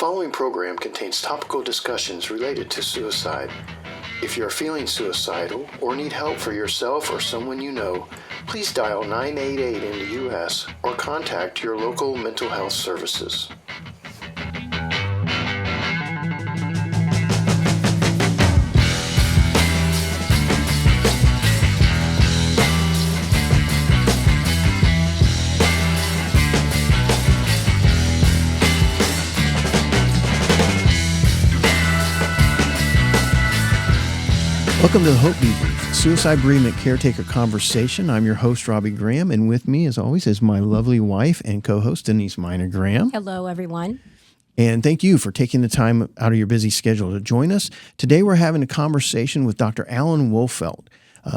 following program contains topical discussions related to suicide. If you are feeling suicidal or need help for yourself or someone you know, please dial 988 in the U.S. or contact your local mental health services. Welcome to the Hope Debrief, Suicide Bereavement Caretaker Conversation. I'm your host, Robbie Graham, and with me, as always, is my lovely wife and co-host, Denise Minor Graham. Hello, everyone. And thank you for taking the time out of your busy schedule to join us. Today, we're having a conversation with Dr. Alan Wolfelt.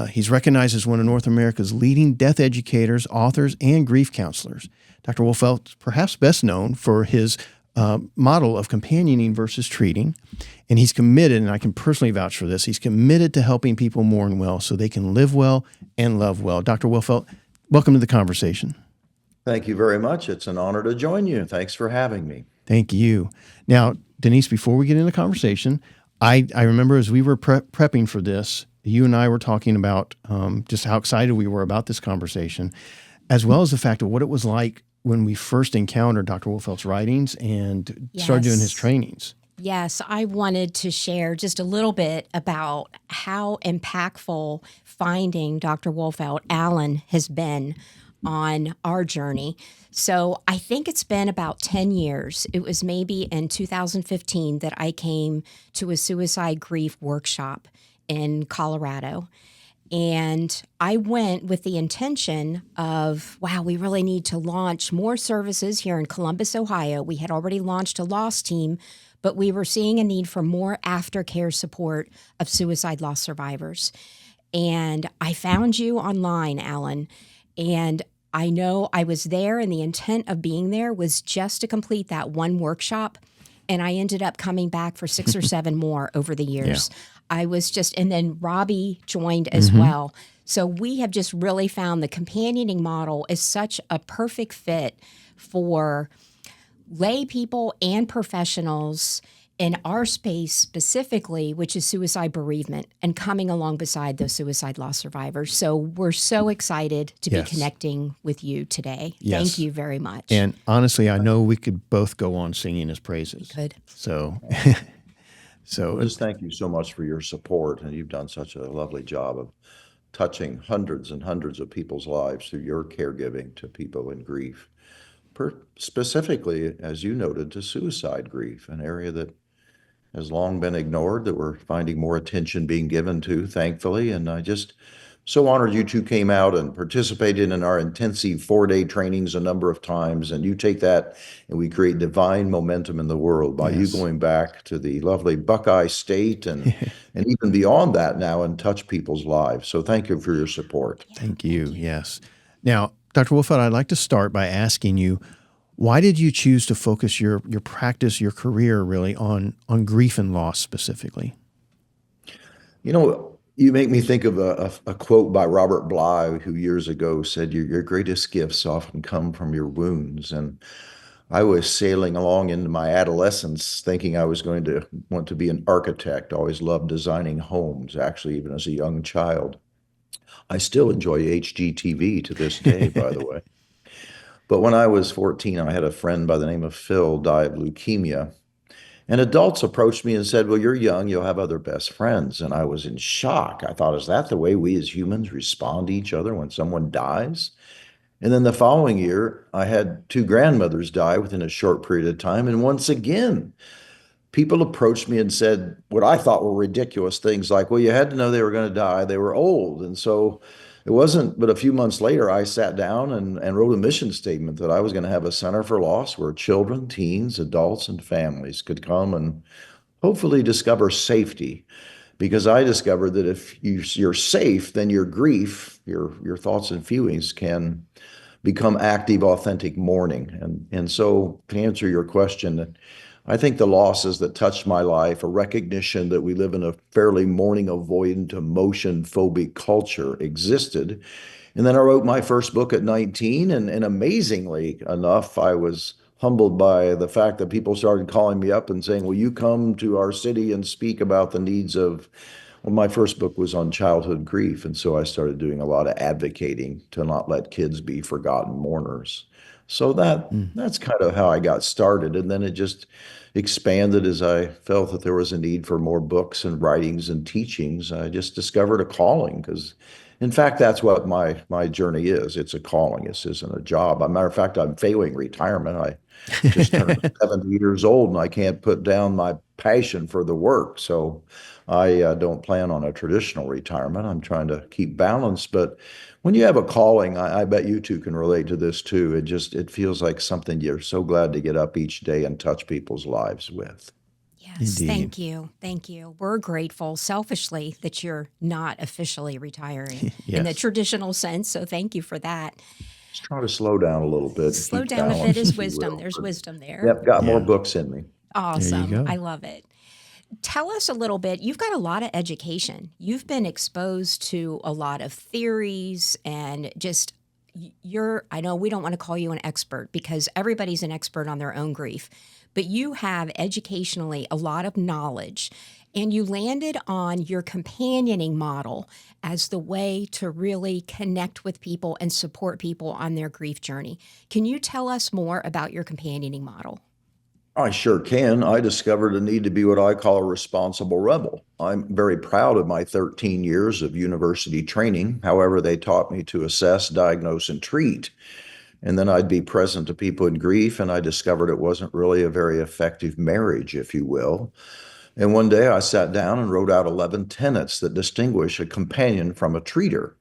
He's recognized as one of North America's leading death educators, authors, and grief counselors. Dr. Wolfelt is perhaps best known for his model of companioning versus treating. And he's committed, and I can personally vouch for this, he's committed to helping people mourn well so they can live well and love well. Dr. Wolfelt, welcome to the conversation. Thank you very much. It's an honor to join you. Thanks for having me. Thank you. Now, Denise, before we get into the conversation, I remember as we were prepping for this, you and I were talking about just how excited we were about this conversation, as well as the fact of what it was like when we first encountered Dr. Wolfelt's writings and started doing his trainings. Yes, I wanted to share just a little bit about how impactful finding Dr. Wolfelt, Alan, has been on our journey. So I think it's been about 10 years. It was maybe in 2015 that I came to a suicide grief workshop in Colorado. And I went with the intention of, wow, we really need to launch more services here in Columbus, Ohio. We had already launched a loss team, but we were seeing a need for more aftercare support of suicide loss survivors. And I found you online, Alan, and I know I was there, and the intent of being there was just to complete that one workshop. And I ended up coming back for 6 or 7 more over the years. Yeah. I was just, and then Robbie joined as well. So we have just really found the companioning model is such a perfect fit for lay people and professionals in our space specifically, which is suicide bereavement and coming along beside those suicide loss survivors. So we're so excited to be connecting with you today. Yes. Thank you very much. And honestly, I know we could both go on singing his praises. We could. So just thank you so much for your support. And you've done such a lovely job of touching hundreds and hundreds of people's lives through your caregiving to people in grief. Specifically, as you noted, to suicide grief, an area that has long been ignored, that we're finding more attention being given to, thankfully. And I just so honored you two came out and participated in our intensive 4-day trainings a number of times. And you take that and we create divine momentum in the world by you going back to the lovely Buckeye State and even beyond that now and touch people's lives. So thank you for your support. Thank you. Yes. Now, Dr. Wolfelt, I'd like to start by asking you, why did you choose to focus your practice, your career really on grief and loss specifically? You know, you make me think of a quote by Robert Bly, who years ago said, your greatest gifts often come from your wounds. And I was sailing along into my adolescence thinking I was going to want to be an architect. Always loved designing homes, actually, even as a young child. I still enjoy HGTV to this day, by the way. But when I was 14, I had a friend by the name of Phil die of leukemia. And adults approached me and said, well, you're young, you'll have other best friends. And I was in shock. I thought, is that the way we as humans respond to each other when someone dies? And then the following year, I had 2 grandmothers die within a short period of time. And once again, people approached me and said what I thought were ridiculous things like, well, you had to know they were going to die. They were old. And so it wasn't but a few months later, I sat down and wrote a mission statement that I was going to have a center for loss where children, teens, adults, and families could come and hopefully discover safety. Because I discovered that if you're safe, then your grief, your thoughts and feelings can become active, authentic mourning. And so to answer your question, I think the losses that touched my life, a recognition that we live in a fairly mourning avoidant, emotion phobic culture existed. And then I wrote my first book at 19, and amazingly enough, I was humbled by the fact that people started calling me up and saying, will you come to our city and speak about the needs of, well, my first book was on childhood grief. And so I started doing a lot of advocating to not let kids be forgotten mourners. So Mm. that's kind of how I got started. And then it just expanded as I felt that there was a need for more books and writings and teachings. I just discovered a calling because, in fact, that's what my journey is. It's a calling. This isn't a job. As a matter of fact, I'm failing retirement. I just turned 70 years old and I can't put down my passion for the work. So I don't plan on a traditional retirement. I'm trying to keep balance. But when you have a calling, I bet you two can relate to this too. It feels like something you're so glad to get up each day and touch people's lives with. Yes, Indeed. thank you. Thank you. We're grateful selfishly that you're not officially retiring in the Yes. traditional sense. So thank you for that. Just try to slow down a little bit and Slow keep down a bit balance, is if you wisdom. will. There's But wisdom there. yep, got more Yeah. books in me. There you Awesome. go. I love it. Tell us a little bit. You've got a lot of education. You've been exposed to a lot of theories and just I know we don't want to call you an expert because everybody's an expert on their own grief, but you have educationally a lot of knowledge and you landed on your companioning model as the way to really connect with people and support people on their grief journey. Can you tell us more about your companioning model? I sure can. I discovered a need to be what I call a responsible rebel. I'm very proud of my 13 years of university training. However, they taught me to assess, diagnose, and treat. And then I'd be present to people in grief, and I discovered it wasn't really a very effective marriage, if you will. And one day I sat down and wrote out 11 tenets that distinguish a companion from a treater.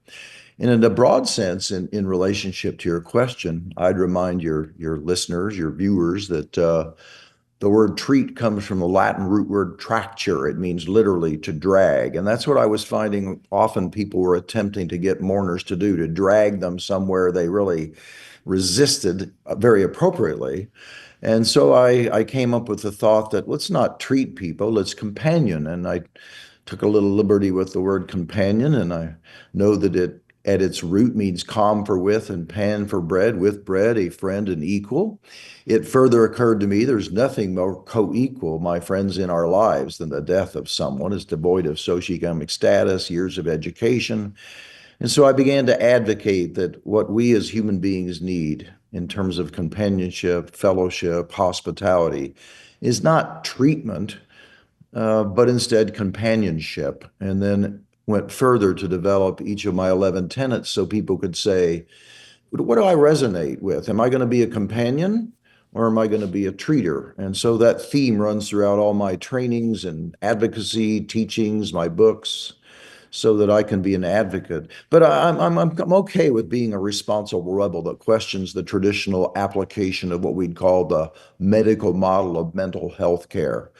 And in a broad sense, in relationship to your question, I'd remind your listeners, your viewers, that the word treat comes from the Latin root word tracture. It means literally to drag. And that's what I was finding often people were attempting to get mourners to do, to drag them somewhere they really resisted very appropriately. And so I came up with the thought that let's not treat people, let's companion. And I took a little liberty with the word companion, and I know that it at its root means com for with and pan for bread, with bread, a friend and equal. It further occurred to me there's nothing more co-equal, my friends, in our lives than the death of someone is devoid of socioeconomic status, years of education. And so I began to advocate that what we as human beings need in terms of companionship, fellowship, hospitality is not treatment, but instead companionship. And then went further to develop each of my 11 tenets so people could say, what do I resonate with? Am I going to be a companion or am I going to be a treater? And so that theme runs throughout all my trainings and advocacy, teachings, my books, so that I can be an advocate. But I'm okay with being a responsible rebel that questions the traditional application of what we'd call the medical model of mental health care.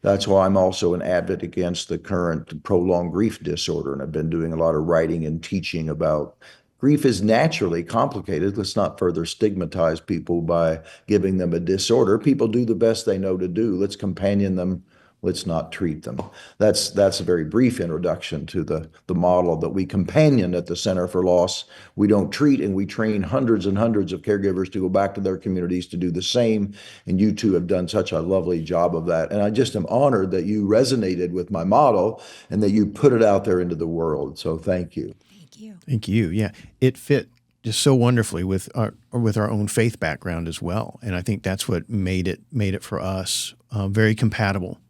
That's why I'm also an advocate against the current prolonged grief disorder. And I've been doing a lot of writing and teaching about grief is naturally complicated. Let's not further stigmatize people by giving them a disorder. People do the best they know to do. Let's companion them. Let's not treat them. That's a very brief introduction to the model that we companion at the Center for Loss. We don't treat, and we train hundreds and hundreds of caregivers to go back to their communities to do the same. And you two have done such a lovely job of that. And I just am honored that you resonated with my model and that you put it out there into the world. So thank you. Thank you. Thank you. Yeah, it fit just so wonderfully with our own faith background as well, and I think that's what made it for us very compatible.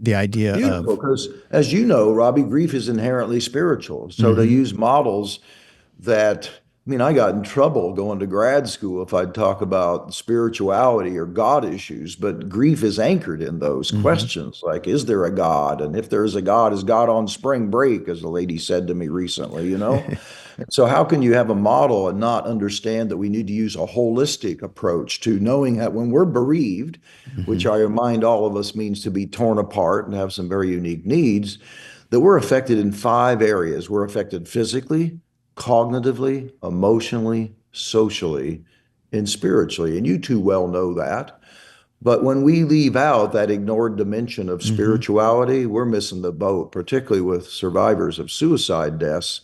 The idea Beautiful, of because as you know, Robbie, grief is inherently spiritual. So to use models that, I mean, I got in trouble going to grad school if I'd talk about spirituality or God issues, but grief is anchored in those questions like, is there a God? And if there is a God, is God on spring break, as a lady said to me recently, you know? So how can you have a model and not understand that we need to use a holistic approach to knowing that when we're bereaved, which I remind all of us means to be torn apart and have some very unique needs, that we're affected in 5 areas. We're affected physically, cognitively, emotionally, socially, and spiritually. And you two well know that. But when we leave out that ignored dimension of spirituality, we're missing the boat, particularly with survivors of suicide deaths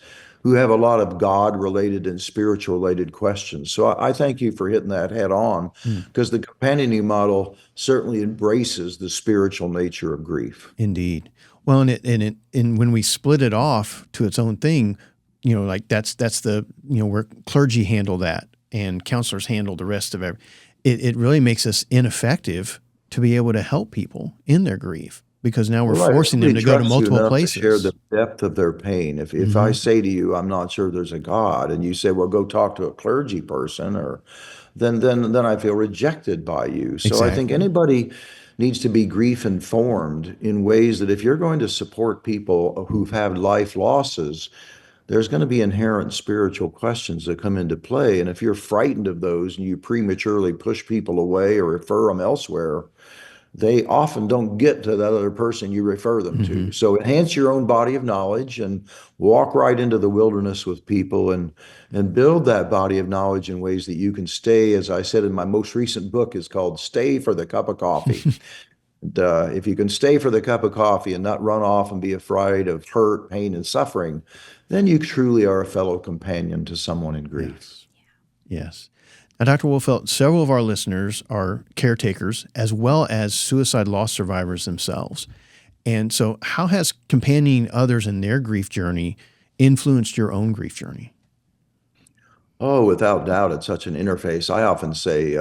who have a lot of God-related and spiritual-related questions. So I thank you for hitting that head on, Mm, because the companioning model certainly embraces the spiritual nature of grief. indeed. Well, and when we split it off to its own thing, like that's the where clergy handle that and counselors handle the rest of it. It really makes us ineffective to be able to help people in their grief because now we're Well, right. forcing them Nobody to go to trusts you multiple enough to share the places. depth of their pain. If I Hmm. say to you, I'm not sure there's a God, and you say, well, go talk to a clergy person, or then I feel rejected by you. So I think Exactly. anybody needs to be grief informed in ways that if you're going to support people who've had life losses, there's going to be inherent spiritual questions that come into play. And if you're frightened of those and you prematurely push people away or refer them elsewhere, they often don't get to that other person you refer them Hmm. to. So enhance your own body of knowledge and walk right into the wilderness with people, and build that body of knowledge in ways that you can stay, as I said in my most recent book, is called Stay for the Cup of Coffee. And, if you can stay for the cup of coffee and not run off and be afraid of hurt, pain, and suffering, then you truly are a fellow companion to someone in grief. Yes. Yes. Now, Dr. Wolfelt, several of our listeners are caretakers as well as suicide loss survivors themselves. And so, how has companioning others in their grief journey influenced your own grief journey? Oh, without doubt, it's such an interface. I often say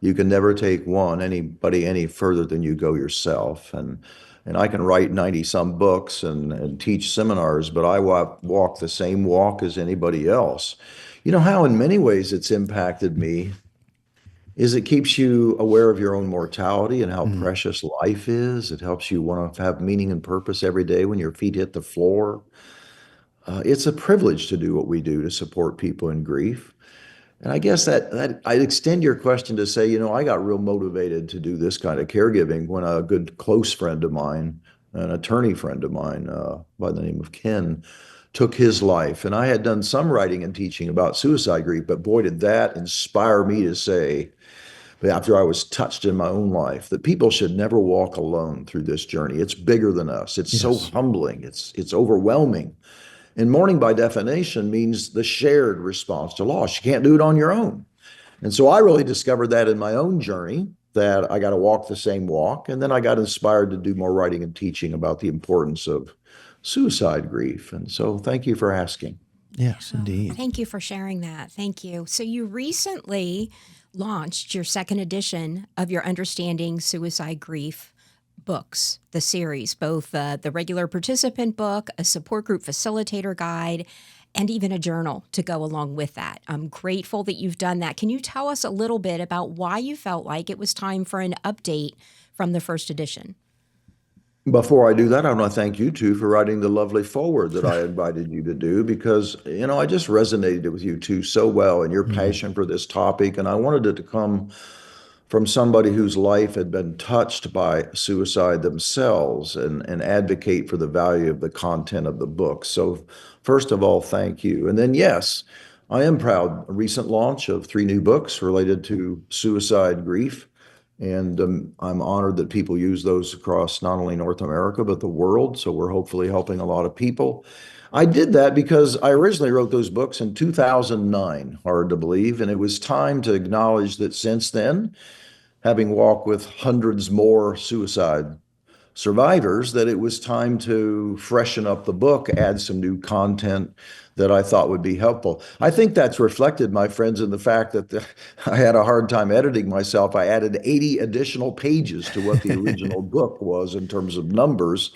you can never take anybody any further than you go yourself. And I can write 90 some books and teach seminars, but I walk the same walk as anybody else. You know how in many ways it's impacted me is it keeps you aware of your own mortality and how Mm, precious life is. It helps you want to have meaning and purpose every day when your feet hit the floor. It's a privilege to do what we do to support people in grief. And I guess that I'd extend your question to say, I got real motivated to do this kind of caregiving when a good close friend of mine, an attorney friend of mine by the name of Ken, took his life. And I had done some writing and teaching about suicide grief, but boy, did that inspire me to say, after I was touched in my own life, that people should never walk alone through this journey. It's bigger than us. It's so yes. humbling. It's overwhelming. And mourning, by definition, means the shared response to loss. You can't do it on your own. And so I really discovered that in my own journey, that I got to walk the same walk. And then I got inspired to do more writing and teaching about the importance of suicide grief. And so thank you for asking. Yes, Oh, indeed. thank you for sharing that. Thank you. So, you recently launched your second edition of your Understanding Suicide Grief books, the series, both the regular participant book, a support group facilitator guide, and even a journal to go along with that. I'm grateful that you've done that. Can you tell us a little bit about why you felt like it was time for an update from the first edition? Before I do that, I want to thank you two for writing the lovely foreword that I invited you to do, because, I just resonated with you two so well and your Mhm. passion for this topic. And I wanted it to come from somebody whose life had been touched by suicide themselves, and advocate for the value of the content of the book. So, first of all, thank you. And then, yes, I am proud. A recent launch of 3 new books related to suicide grief. And I'm honored that people use those across not only North America, but the world. So we're hopefully helping a lot of people. I did that because I originally wrote those books in 2009, hard to believe. And it was time to acknowledge that since then, having walked with hundreds more suicide survivors, that it was time to freshen up the book, add some new content that I thought would be helpful. I think that's reflected, my friends, in the fact that I had a hard time editing myself. I added 80 additional pages to what the original book was in terms of numbers.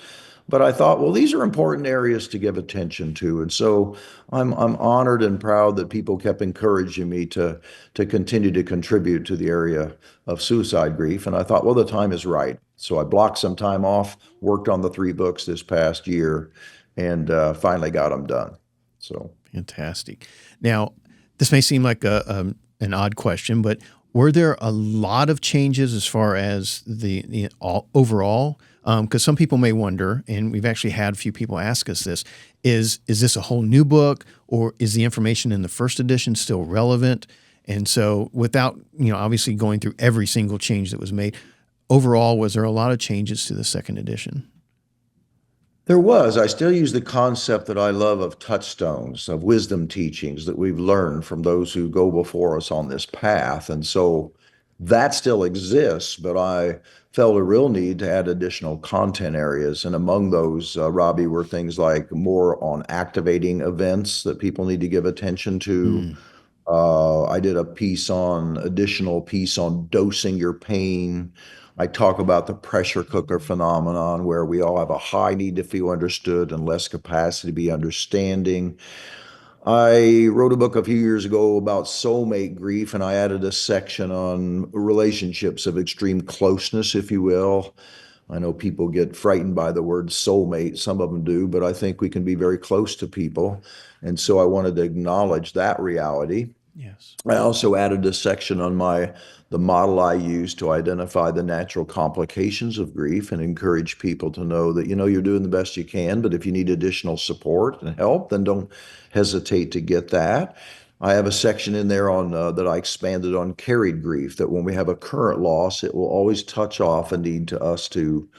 But I thought, well, these are important areas to give attention to. And so I'm honored and proud that people kept encouraging me to continue to contribute to the area of suicide grief. And I thought, well, the time is right. So I blocked some time off, worked on the 3 books this past year, and finally got them done. So Fantastic. Now, this may seem like an odd question, but were there a lot of changes as far as overall? Because some people may wonder, and we've actually had a few people ask us this: is this a whole new book, or is the information in the first edition still relevant? And so, without obviously going through every single change that was made, overall, was there a lot of changes to the second edition? There was. I still use the concept that I love of touchstones, of wisdom teachings that we've learned from those who go before us on this path. And so that still exists, but I felt a real need to add additional content areas. And among those, Robbie, were things like more on activating events that people need to give attention to. Mm. I did additional piece on dosing your pain. I talk about the pressure cooker phenomenon where we all have a high need to feel understood and less capacity to be understanding. I wrote a book a few years ago about soulmate grief, and I added a section on relationships of extreme closeness, if you will. I know people get frightened by the word soulmate. Some of them do, but I think we can be very close to people. And so I wanted to acknowledge that reality. Yes. I also added a section on the model I use to identify the natural complications of grief and encourage people to know that, you're doing the best you can, but if you need additional support and help, then don't hesitate to get that. I have a section in there on that I expanded on carried grief, that when we have a current loss, it will always touch off a need to us to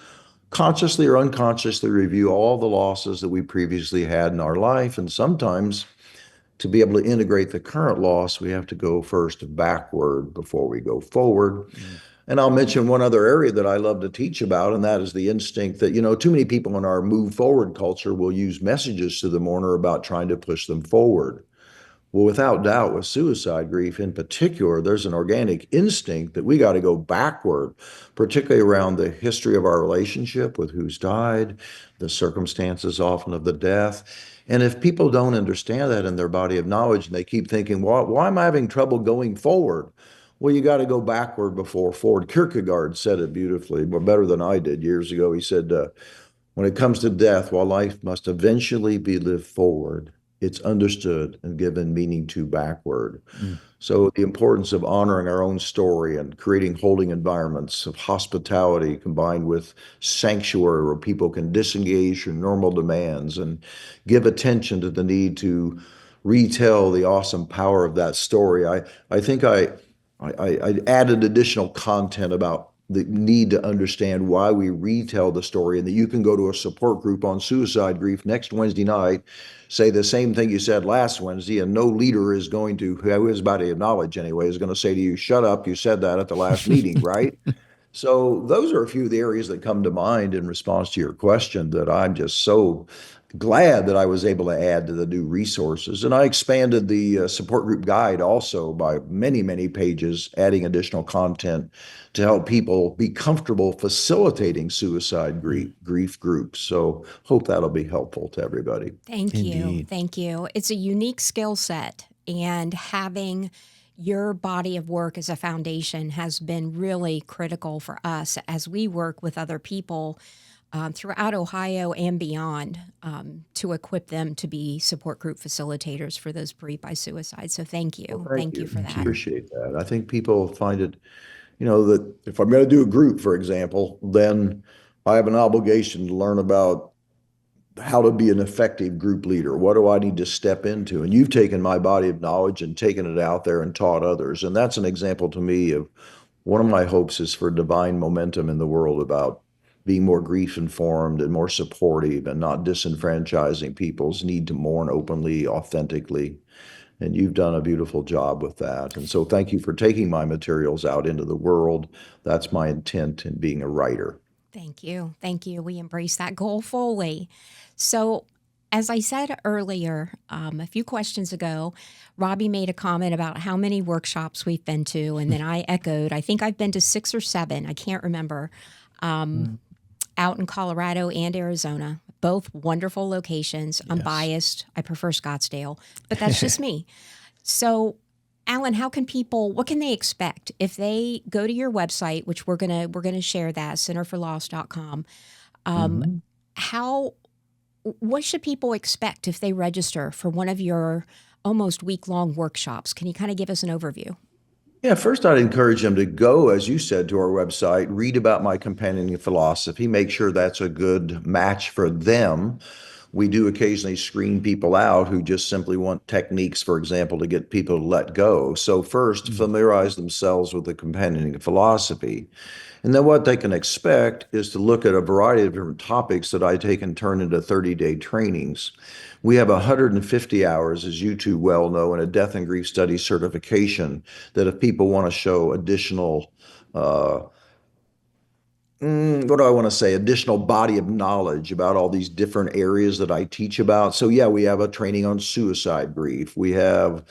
consciously or unconsciously review all the losses that we previously had in our life. And sometimes to be able to integrate the current loss, we have to go first backward before we go forward. Mm. And I'll mention one other area that I love to teach about, and that is the instinct that, too many people in our move forward culture will use messages to the mourner about trying to push them forward. Well, without doubt, with suicide grief in particular, there's an organic instinct that we got to go backward, particularly around the history of our relationship with who's died, the circumstances often of the death. And if people don't understand that in their body of knowledge and they keep thinking, why am I having trouble going forward? Well, you got to go backward before forward. Kierkegaard said it beautifully, but better than I did years ago. He said, when it comes to death, while life must eventually be lived forward, it's understood and given meaning to backward. Mm. So the importance of honoring our own story and creating holding environments of hospitality combined with sanctuary where people can disengage from normal demands and give attention to the need to retell the awesome power of that story. I think I added additional content about the need to understand why we retell the story, and that you can go to a support group on suicide grief next Wednesday night, say the same thing you said last Wednesday, and no leader is going to, who is body of knowledge anyway, is going to say to you, shut up, you said that at the last meeting, right? So those are a few of the areas that come to mind in response to your question that I'm just so glad that I was able to add to the new resources. And I expanded the support group guide also by many, many pages, adding additional content to help people be comfortable facilitating suicide grief groups. So hope that'll be helpful to everybody. Thank you. Indeed. Thank you. It's a unique skill set, and having your body of work as a foundation has been really critical for us as we work with other people throughout Ohio and beyond to equip them to be support group facilitators for those bereaved by suicide. So thank you. Well, Thank you for Thank that. you. Appreciate that. I think people find it, that if I'm going to do a group, for example, then I have an obligation to learn about how to be an effective group leader. What do I need to step into? And you've taken my body of knowledge and taken it out there and taught others. And that's an example to me of one of my hopes is for divine momentum in the world about being more grief informed and more supportive and not disenfranchising people's need to mourn openly, authentically. And you've done a beautiful job with that. And so thank you for taking my materials out into the world. That's my intent in being a writer. Thank you. Thank you. We embrace that goal fully. So, as I said earlier, a few questions ago, Robbie made a comment about how many workshops we've been to. And then I echoed, I think I've been to 6 or 7. I can't remember. Out in Colorado and Arizona, both wonderful locations. I'm Yes. biased. I prefer Scottsdale, but that's just me. So, Alan, what can they expect if they go to your website, which we're gonna share that, centerforloss.com. Mhm. What should people expect if they register for one of your almost week-long workshops? Can you kind of give us an overview? Yeah, first I'd encourage them to go, as you said, to our website, read about my companion philosophy, make sure that's a good match for them. We do occasionally screen people out who just simply want techniques, for example, to get people to let go. So first, familiarize themselves with the companion philosophy. And then what they can expect is to look at a variety of different topics that I take and turn into 30-day trainings. We have 150 hours, as you two well know, in a death and grief studies certification that if people want to show additional what do I want to say? Additional body of knowledge about all these different areas that I teach about. So, yeah, we have a training on suicide grief. We have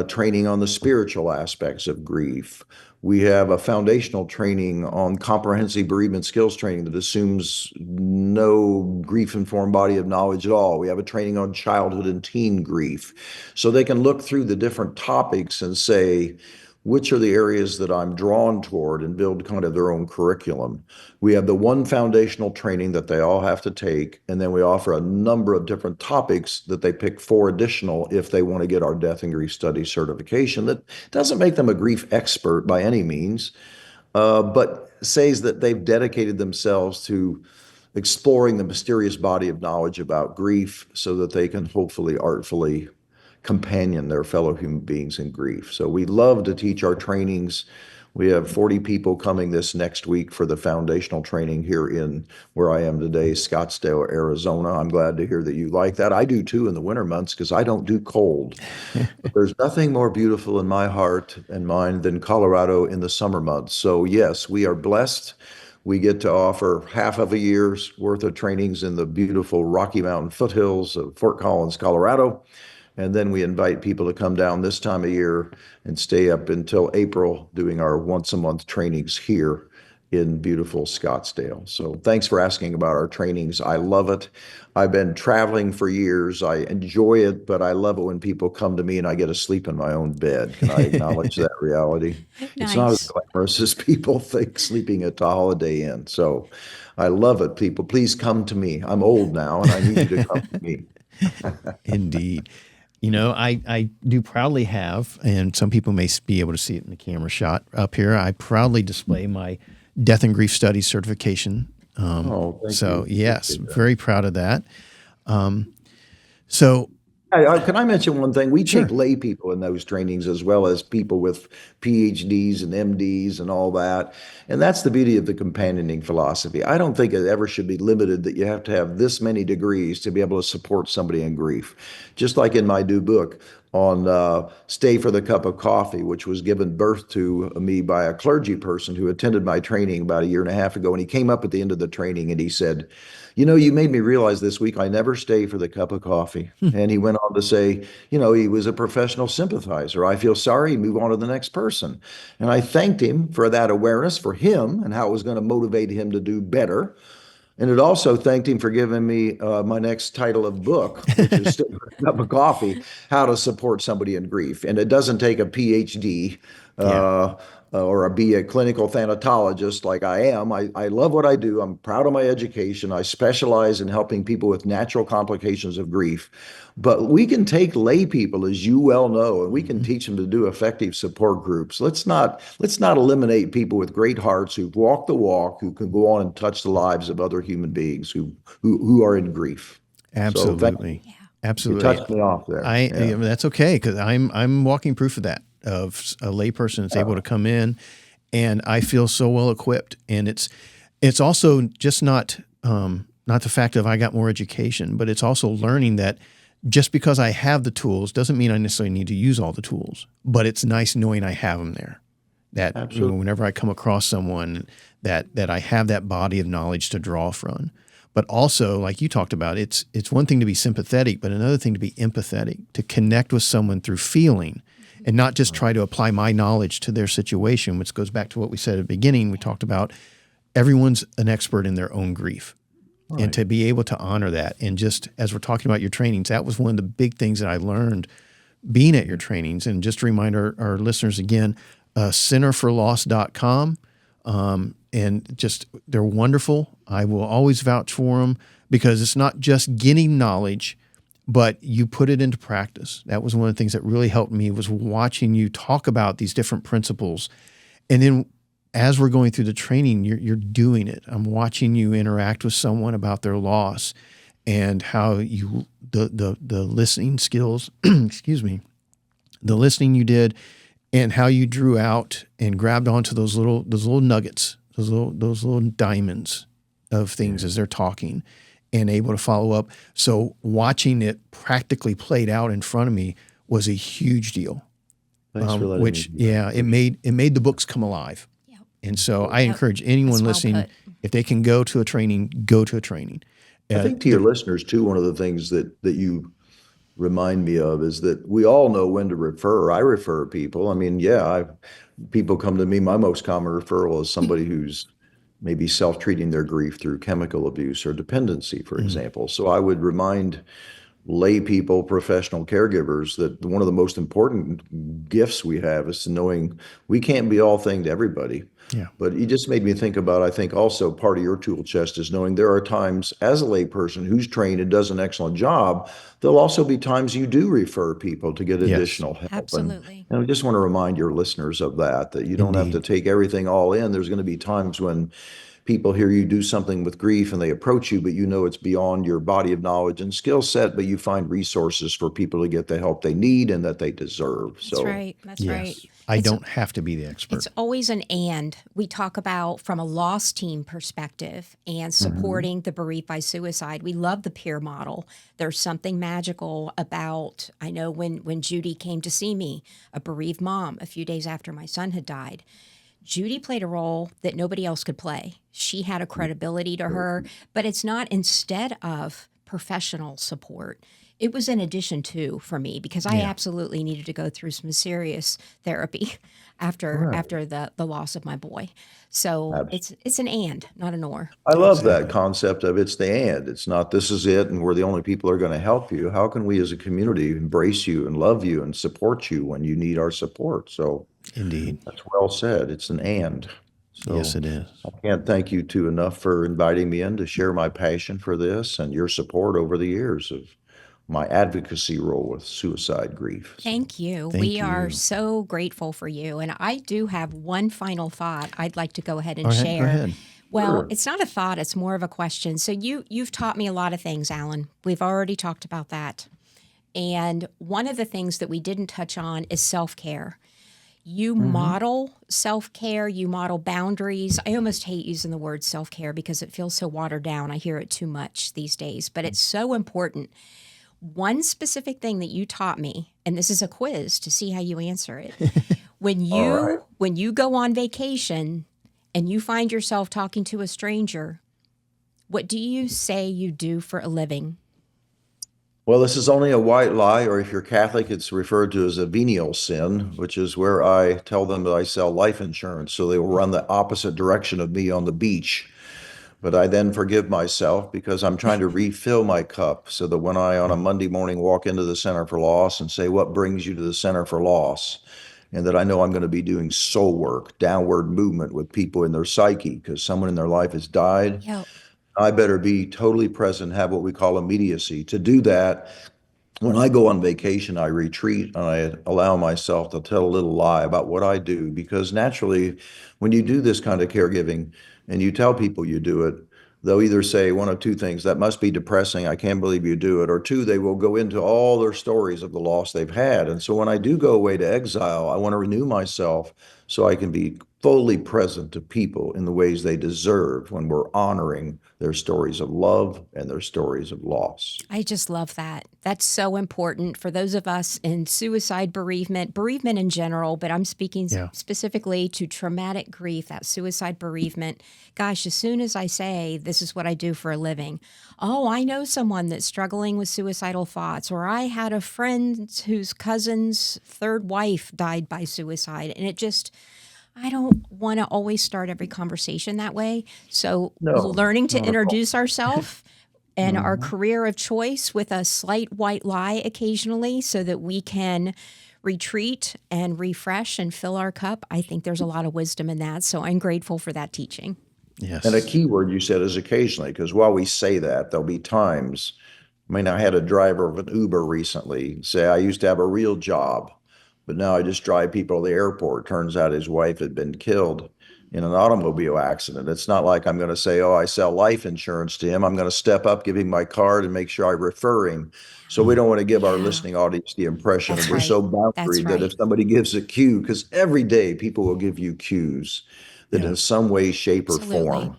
training on the spiritual aspects of grief. We have a foundational training on comprehensive bereavement skills training that assumes no grief-informed body of knowledge at all. We have a training on childhood and teen grief. So they can look through the different topics and say, which are the areas that I'm drawn toward and build kind of their own curriculum. We have the one foundational training that they all have to take, and then we offer a number of different topics that they pick 4 additional if they want to get our death and grief studies certification. That doesn't make them a grief expert by any means, but says that they've dedicated themselves to exploring the mysterious body of knowledge about grief so that they can hopefully artfully companion their fellow human beings in grief. So we love to teach our trainings. We have 40 people coming this next week for the foundational training here in where I am today, Scottsdale, Arizona. I'm glad to hear that you like that. I do too in the winter months because I don't do cold. But there's nothing more beautiful in my heart and mind than Colorado in the summer months. So yes, we are blessed. We get to offer half of a year's worth of trainings in the beautiful Rocky Mountain foothills of Fort Collins, Colorado. And then we invite people to come down this time of year and stay up until April doing our once a month trainings here in beautiful Scottsdale. So thanks for asking about our trainings. I love it. I've been traveling for years. I enjoy it, but I love it when people come to me and I get to sleep in my own bed. Can I acknowledge that reality? It's not as Nice. glamorous as people think sleeping at the Holiday Inn. So I love it, people. Please come to me. I'm old now and I need you to come to me. Indeed. I do proudly have, and some people may be able to see it in the camera shot up here. I proudly display my death and grief studies certification. Thank So you. yes, Appreciate that. very proud of that. So Can I mention one thing? We sure. take lay people in those trainings as well as people with PhDs and MDs and all that. And that's the beauty of the companioning philosophy. I don't think it ever should be limited that you have to have this many degrees to be able to support somebody in grief. Just like in my new book on Stay for the Cup of Coffee, which was given birth to me by a clergy person who attended my training about a year and a half ago. And he came up at the end of the training and he said, you made me realize this week I never stay for the cup of coffee. And he went on to say, he was a professional sympathizer. I feel sorry, move on to the next person. And I thanked him for that awareness for him and how it was going to motivate him to do better. And it also thanked him for giving me my next title of book, which is Stay for a Cup of Coffee, How to Support Somebody in Grief. And it doesn't take a PhD Yeah. or be a clinical thanatologist like I am. I love what I do. I'm proud of my education. I specialize in helping people with natural complications of grief. But we can take lay people, as you well know, and we can teach them to do effective support groups. Let's not eliminate people with great hearts who've walked the walk, who can go on and touch the lives of other human beings who are in grief. So thank you. Absolutely. You Absolutely. touched me off there. Yeah, that's okay because I'm walking proof of that, of a layperson that's able to come in, and I feel so well equipped. And it's also just not the fact of I got more education, but it's also learning that just because I have the tools doesn't mean I necessarily need to use all the tools. But it's nice knowing I have them there. That Absolutely. whenever I come across someone that I have that body of knowledge to draw from. But also, like you talked about, it's one thing to be sympathetic, but another thing to be empathetic, to connect with someone through feeling and not just try to apply my knowledge to their situation, which goes back to what we said at the beginning. We talked about everyone's an expert in their own grief. Right. And to be able to honor that. And just as we're talking about your trainings, that was one of the big things that I learned being at your trainings. And just to remind our listeners again, centerforloss.com. And just, they're wonderful. I will always vouch for them because it's not just getting knowledge, but you put it into practice. That was one of the things that really helped me, was watching you talk about these different principles. And then as we're going through the training, you're doing it. I'm watching you interact with someone about their loss and how you, the listening skills, excuse me, the listening you did, and how you drew out and grabbed onto those little nuggets, those little diamonds of things as they're talking, and able to follow up. So watching it practically played out in front of me was a huge deal. Thanks for letting me Which, do that. it made the books come alive. Yep. And so I Yep. encourage anyone That's well listening, put. if they can go to a training, go to a training. I think to your listeners too, one of the things that you remind me of is that we all know when to refer. I refer people. I mean, people come to me. My most common referral is somebody who's maybe self-treating their grief through chemical abuse or dependency, for example. So I would remind lay people, professional caregivers, that one of the most important gifts we have is to knowing we can't be all thing to everybody. Yeah. But you just made me think about, I think also part of your tool chest is knowing there are times as a layperson who's trained and does an excellent job, there'll also be times you do refer people to get Yes. additional help. Absolutely. And I just want to remind your listeners of that you don't have to Indeed. take everything all in. There's going to be times when people hear you do something with grief and they approach you, but you know it's beyond your body of knowledge and skill set, but you find resources for people to get the help they need and that they deserve. That's right. That's right. Yes. I don't have to be the expert. It's always an and. We talk about from a loss team perspective and supporting the bereaved by suicide. We love the peer model. There's something magical about, I know when Judy came to see me, a bereaved mom, a few days after my son had died, Judy played a role that nobody else could play. She had a credibility to her, but it's not instead of professional support. It was in addition to for me because I absolutely needed to go through some serious therapy after the loss of my boy. So it's an and, not an or. I love that concept of it's the and. It's not this is it and we're the only people who are going to help you. How can we as a community embrace you and love you and support you when you need our support? So Indeed. that's well said. It's an and. So Yes, it is. I can't thank you two enough for inviting me in to share my passion for this and your support over the years of my advocacy role with suicide grief. Thank you. Thank We are you. so grateful for you. And I do have one final thought I'd like to go ahead and All right, share. go ahead. Well, Sure. it's not a thought, it's more of a question. So you've taught me a lot of things, Alan. We've already talked about that. And one of the things that we didn't touch on is self-care. You model self-care, you model boundaries. I almost hate using the word self-care because it feels so watered down. I hear it too much these days, but it's so important. One specific thing that you taught me, and this is a quiz to see how you answer it. When you go on vacation and you find yourself talking to a stranger, what do you say you do for a living? Well, this is only a white lie, or if you're Catholic, it's referred to as a venial sin, which is where I tell them that I sell life insurance, so they will run the opposite direction of me on the beach. But I then forgive myself because I'm trying to refill my cup so that when I, on a Monday morning, walk into the Center for Loss and say, what brings you to the Center for Loss? And that I know I'm going to be doing soul work, downward movement with people in their psyche because someone in their life has died. Yep. I better be totally present, have what we call immediacy. To do that, when I go on vacation, I retreat and I allow myself to tell a little lie about what I do because naturally, when you do this kind of caregiving and you tell people you do it, they'll either say one of two things, that must be depressing, I can't believe you do it, or two, they will go into all their stories of the loss they've had. And so when I do go away to exile, I want to renew myself so I can be fully present to people in the ways they deserve when we're honoring their stories of love and their stories of loss. I just love that. That's so important for those of us in suicide bereavement in general, but I'm speaking specifically to traumatic grief, that suicide bereavement. Gosh, as soon as I say, this is what I do for a living, oh, I know someone that's struggling with suicidal thoughts, or I had a friend whose cousin's third wife died by suicide, and it just... I don't want to always start every conversation that way. So learning to introduce ourselves and our career of choice with a slight white lie occasionally so that we can retreat and refresh and fill our cup. I think there's a lot of wisdom in that. So I'm grateful for that teaching. Yes. And a key word you said is occasionally, because while we say that, there'll be times. I mean, I had a driver of an Uber recently say, I used to have a real job, but now I just drive people to the airport. Turns out his wife had been killed in an automobile accident. It's not like I'm going to say, oh, I sell life insurance to him. I'm going to step up, give him my card and make sure I refer him. So we don't want to give our listening audience the impression that we're so boundary that if somebody gives a cue, because every day people will give you cues that Yeah. in some way, shape, or Absolutely. form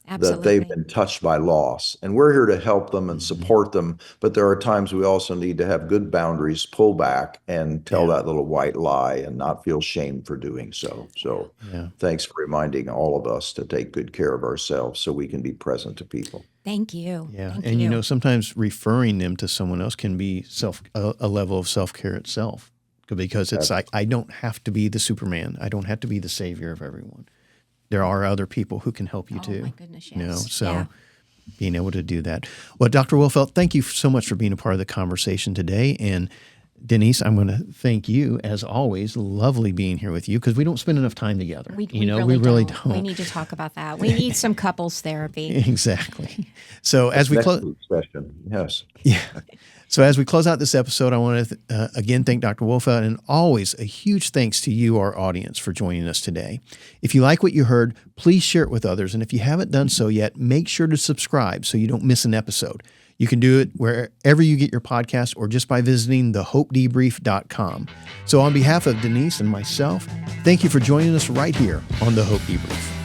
that they've Absolutely. been touched by loss. And we're here to help them and Mhm. support them. But there are times we also need to have good boundaries, pull back and tell Yeah. that little white lie and not feel shame for doing so. So Yeah. thanks for reminding all of us to take good care of ourselves so we can be present to people. Thank you. Yeah. Thank And, you. sometimes referring them to someone else can be a level of self-care itself, because it's like, I don't have to be the Superman. I don't have to be the savior of everyone. There are other people who can help you Oh too. my goodness, yes. So Yeah. being able to do that. Well, Dr. Wolfelt, thank you so much for being a part of the conversation today. And Denise, I'm going to thank you as always. Lovely being here with you, because we don't spend enough time together. We we really don't. We need to talk about that. We need some couples therapy. Exactly. So as we Next close, week's session. Yes. yeah. So as we close out this episode, I want to again thank Dr. Wolfelt, and always a huge thanks to you, our audience, for joining us today. If you like what you heard, please share it with others. And if you haven't done so yet, make sure to subscribe so you don't miss an episode. You can do it wherever you get your podcast, or just by visiting thehopedebrief.com. So on behalf of Denise and myself, thank you for joining us right here on The Hope Debrief.